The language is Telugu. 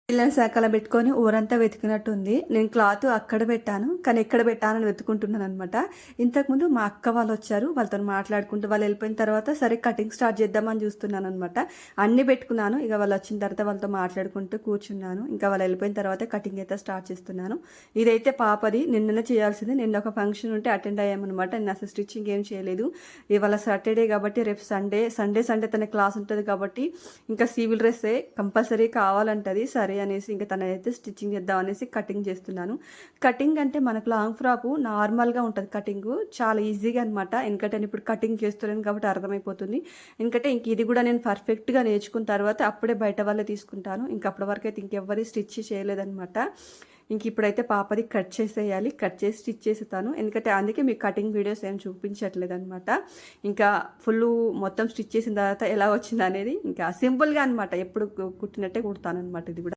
పిల్లల్ని శాఖలో పెట్టుకొని ఊరంతా వెతికినట్టుంది. నేను క్లాత్ అక్కడ పెట్టాను. కానీ ఎక్కడ పెట్టానని వెతుక్కుంటున్నాననమాట. ఇంతకుముందు మా అక్క వాళ్ళొచ్చారు. వాళ్ళతోని మాట్లాడుకుంటూ వాళ్ళెళ్ళిపోయిన తర్వాత సరే కటింగ్ స్టార్ట్ చేద్దామని చూస్తున్నాననమాట. అన్నీ పెట్టుకున్నాను. ఇక వాళ్ళొచ్చిన తర్వాత వాళ్ళతో మాట్లాడుకుంటూ కూర్చున్నాను. ఇంకా వాళ్ళెళ్ళిపోయిన తర్వాత కటింగ్ అయితే స్టార్ట్ చేస్తున్నాను. ఇదైతే పాపది. నిన్ననే చేయాల్సింది. నిన్న ఒక ఫంక్షన్ ఉంటే అటెండ్ అయ్యామనమాట. నేను అసలు స్టిచ్చింగ్ ఏం చేయలేదు. ఇవాళ సాటర్డే కాబట్టి రేపు సండే తన క్లాస్ ఉంటది కాబట్టి ఇంకా సివిల్ డ్రెస్సే కంపల్సరీ కావాలంటది. సరే అనేసి ఇంకా తనైతే స్టిచ్చింగ్ చేద్దాం అనేసి కటింగ్ చేస్తున్నాను. కటింగ్ అంటే మనకు లాంగ్ ఫ్రాకు నార్మల్గా ఉంటుంది కటింగ్, చాలా ఈజీగా అనమాట. ఎందుకంటే నేను ఇప్పుడు కటింగ్ చేస్తున్నాను కాబట్టి అర్థమైపోతుంది. ఎందుకంటే ఇంక ఇది కూడా నేను పర్ఫెక్ట్గా నేర్చుకున్న తర్వాత అప్పుడే బయట వాళ్ళే తీసుకుంటాను. ఇంక అప్పటి వరకు అయితే ఇంకెవ్వరి స్టిచ్ చేయలేదనమాట. ఇంక ఇప్పుడైతే పాపది కట్ చేసేయాలి. కట్ చేసి స్టిచ్ చేసేస్తాను. ఎందుకంటే అందుకే మీకు కటింగ్ వీడియోస్ ఏం చూపించట్లేదు అనమాట. ఇంకా ఫుల్ మొత్తం స్టిచ్ చేసిన తర్వాత ఎలా వచ్చింది అనేది ఇంకా సింపుల్గా అనమాట. ఎప్పుడు కుట్టినట్టే కుడతాను అనమాట ఇది కూడా.